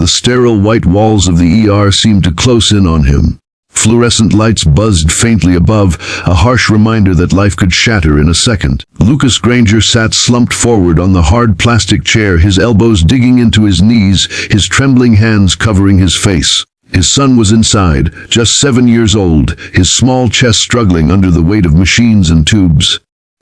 The sterile white walls of the ER seemed to close in on him. Fluorescent lights buzzed faintly above, a harsh reminder that life could shatter in a second. Lucas Granger sat slumped forward on the hard plastic chair, his elbows digging into his knees, his trembling hands covering his face. His son was inside, just 7 years old, his small chest struggling under the weight of machines and tubes.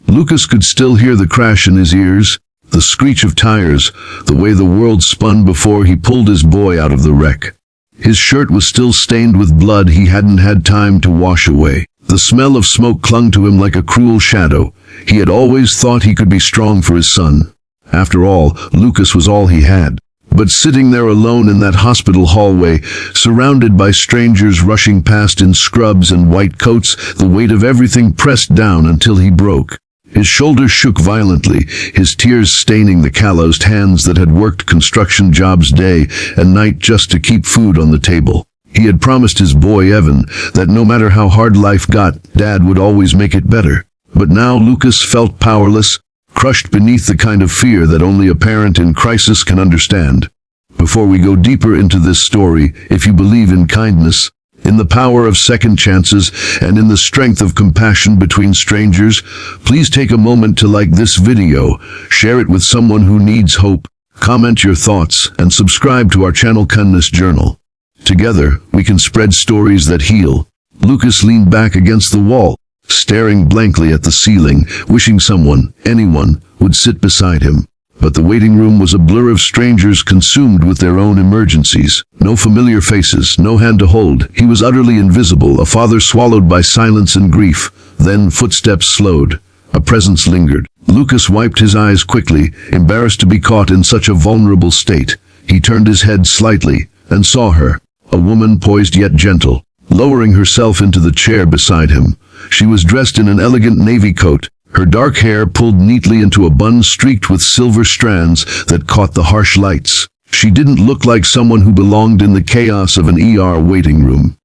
Lucas could still hear the crash in his ears, the screech of tires, the way the world spun before he pulled his boy out of the wreck. His shirt was still stained with blood he hadn't had time to wash away. The smell of smoke clung to him like a cruel shadow. He had always thought he could be strong for his son. After all, Lucas was all he had. But sitting there alone in that hospital hallway, surrounded by strangers rushing past in scrubs and white coats, the weight of everything pressed down until he broke. His shoulders shook violently, his tears staining the calloused hands that had worked construction jobs day and night just to keep food on the table. He had promised his boy Evan that no matter how hard life got, Dad would always make it better. But now Lucas felt powerless, crushed beneath the kind of fear that only a parent in crisis can understand. Before we go deeper into this story, if you believe in kindness, in the power of second chances, and in the strength of compassion between strangers, please take a moment to like this video, share it with someone who needs hope, comment your thoughts, and subscribe to our channel Kindness Journal. Together, we can spread stories that heal. Lucas leaned back against the wall, staring blankly at the ceiling, wishing someone, anyone, would sit beside him. But the waiting room was a blur of strangers consumed with their own emergencies. No familiar faces, no hand to hold. He was utterly invisible, a father swallowed by silence and grief. Then footsteps slowed. A presence lingered. Lucas wiped his eyes quickly, embarrassed to be caught in such a vulnerable state. He turned his head slightly and saw her, a woman poised yet gentle, lowering herself into the chair beside him. She was dressed in an elegant navy coat, her dark hair pulled neatly into a bun streaked with silver strands that caught the harsh lights. She didn't look like someone who belonged in the chaos of an ER waiting room.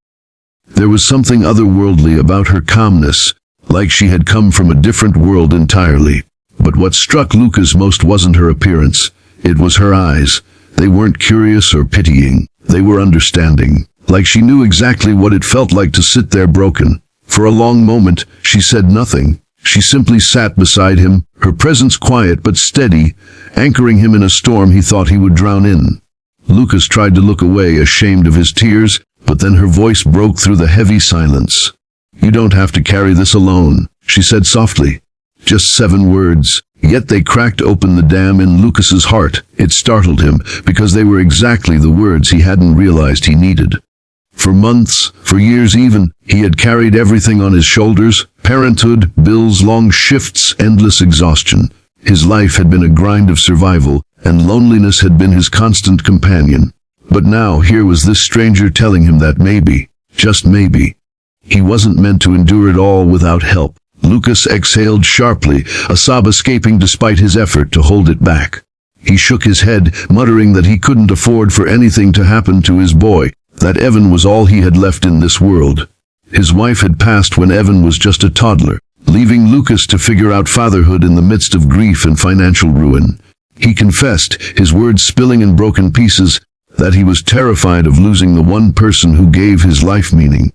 There was something otherworldly about her calmness, like she had come from a different world entirely. But what struck Lucas most wasn't her appearance. It was her eyes. They weren't curious or pitying. They were understanding, like she knew exactly what it felt like to sit there broken. For a long moment, she said nothing. She simply sat beside him, her presence quiet but steady, anchoring him in a storm he thought he would drown in. Lucas tried to look away, ashamed of his tears, but then her voice broke through the heavy silence. "You don't have to carry this alone," she said softly. Just 7 words, yet they cracked open the dam in Lucas's heart. It startled him, because they were exactly the words he hadn't realized he needed. For months, for years even, he had carried everything on his shoulders: parenthood, bills, long shifts, endless exhaustion. His life had been a grind of survival, and loneliness had been his constant companion. But now here was this stranger telling him that maybe, just maybe, he wasn't meant to endure it all without help. Lucas exhaled sharply, a sob escaping despite his effort to hold it back. He shook his head, muttering that he couldn't afford for anything to happen to his boy, that Evan was all he had left in this world. His wife had passed when Evan was just a toddler, leaving Lucas to figure out fatherhood in the midst of grief and financial ruin. He confessed, his words spilling in broken pieces, that he was terrified of losing the one person who gave his life meaning.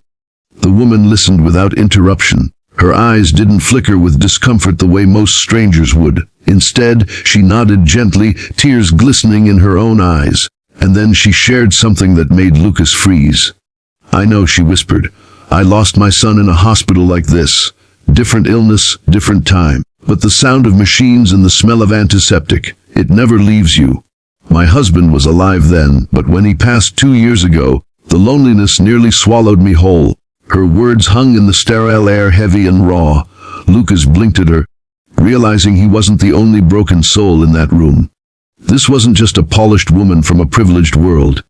The woman listened without interruption. Her eyes didn't flicker with discomfort the way most strangers would. Instead, she nodded gently, tears glistening in her own eyes. And then she shared something that made Lucas freeze. "I know," she whispered. "I lost my son in a hospital like this. Different illness, different time. But the sound of machines and the smell of antiseptic, it never leaves you. My husband was alive then, but when he passed 2 years ago, the loneliness nearly swallowed me whole." Her words hung in the sterile air, heavy and raw. Lucas blinked at her, realizing he wasn't the only broken soul in that room. This wasn't just a polished woman from a privileged world.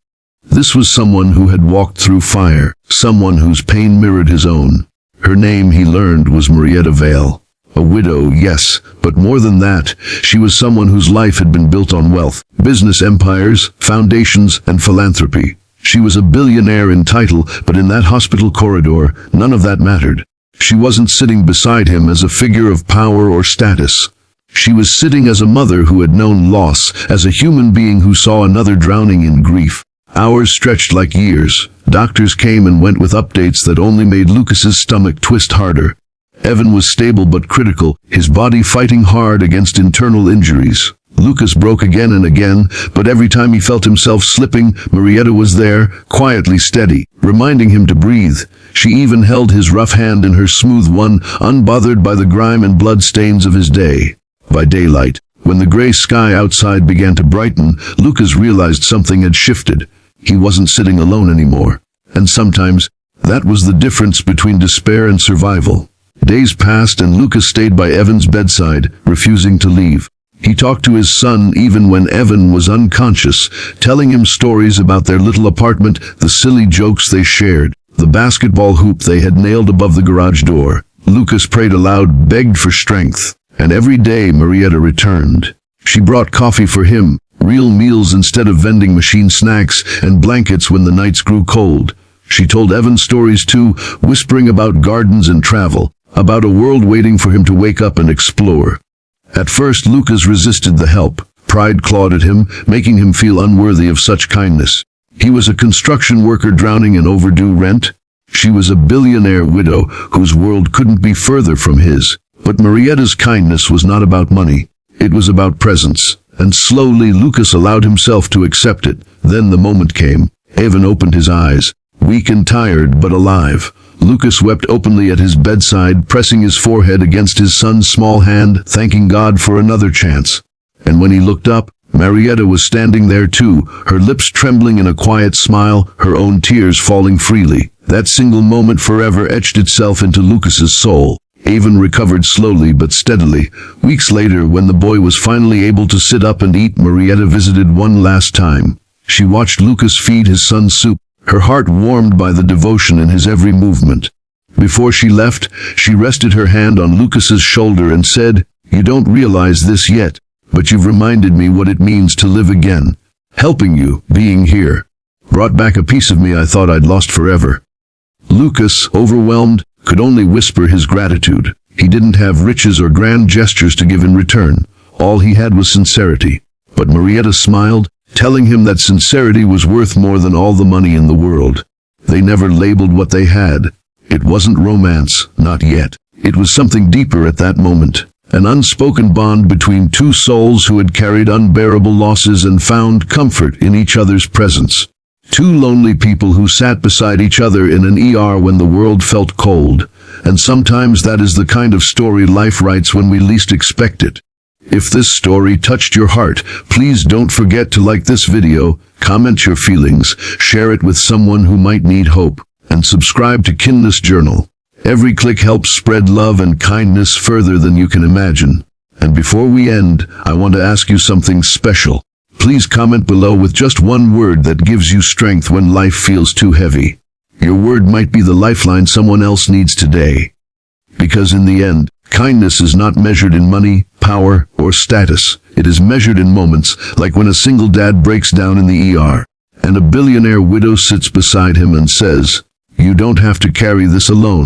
This was someone who had walked through fire, someone whose pain mirrored his own. Her name, he learned, was Marietta Vale. A widow, yes, but more than that, she was someone whose life had been built on wealth, business empires, foundations, and philanthropy. She was a billionaire in title, but in that hospital corridor, none of that mattered. She wasn't sitting beside him as a figure of power or status. She was sitting as a mother who had known loss, as a human being who saw another drowning in grief. Hours stretched like years. Doctors came and went with updates that only made Lucas's stomach twist harder. Evan was stable but critical, his body fighting hard against internal injuries. Lucas broke again and again, but every time he felt himself slipping, Marietta was there, quietly steady, reminding him to breathe. She even held his rough hand in her smooth one, unbothered by the grime and blood stains of his day. By daylight, when the gray sky outside began to brighten, Lucas realized something had shifted. He wasn't sitting alone anymore. And sometimes, that was the difference between despair and survival. Days passed and Lucas stayed by Evan's bedside, refusing to leave. He talked to his son even when Evan was unconscious, telling him stories about their little apartment, the silly jokes they shared, the basketball hoop they had nailed above the garage door. Lucas prayed aloud, begged for strength. And every day Marietta returned. She brought coffee for him, real meals instead of vending machine snacks, and blankets when the nights grew cold. She told Evan stories too, whispering about gardens and travel, about a world waiting for him to wake up and explore. At first Lucas resisted the help. Pride clawed at him, making him feel unworthy of such kindness. He was a construction worker drowning in overdue rent. She was a billionaire widow whose world couldn't be further from his. But Marietta's kindness was not about money. It was about presence. And slowly Lucas allowed himself to accept it. Then the moment came. Evan opened his eyes, weak and tired, but alive. Lucas wept openly at his bedside, pressing his forehead against his son's small hand, thanking God for another chance. And when he looked up, Marietta was standing there too, her lips trembling in a quiet smile, her own tears falling freely. That single moment forever etched itself into Lucas's soul. Evan recovered slowly but steadily. Weeks later, when the boy was finally able to sit up and eat, Marietta visited one last time. She watched Lucas feed his son soup, her heart warmed by the devotion in his every movement. Before she left, she rested her hand on Lucas's shoulder and said, "You don't realize this yet, but you've reminded me what it means to live again. Helping you, being here, brought back a piece of me I thought I'd lost forever." Lucas, overwhelmed, could only whisper his gratitude. He didn't have riches or grand gestures to give in return. All he had was sincerity. But Marietta smiled, telling him that sincerity was worth more than all the money in the world. They never labeled what they had. It wasn't romance, not yet. It was something deeper at that moment. An unspoken bond between two souls who had carried unbearable losses and found comfort in each other's presence. Two lonely people who sat beside each other in an ER when the world felt cold. And sometimes that is the kind of story life writes when we least expect it. If this story touched your heart, please don't forget to like this video, comment your feelings, share it with someone who might need hope, and subscribe to Kindness Journal. Every click helps spread love and kindness further than you can imagine. And before we end, I want to ask you something special. Please comment below with just one word that gives you strength when life feels too heavy. Your word might be the lifeline someone else needs today. Because in the end, kindness is not measured in money, power, or status. It is measured in moments, like when a single dad breaks down in the ER, and a billionaire widow sits beside him and says, "You don't have to carry this alone."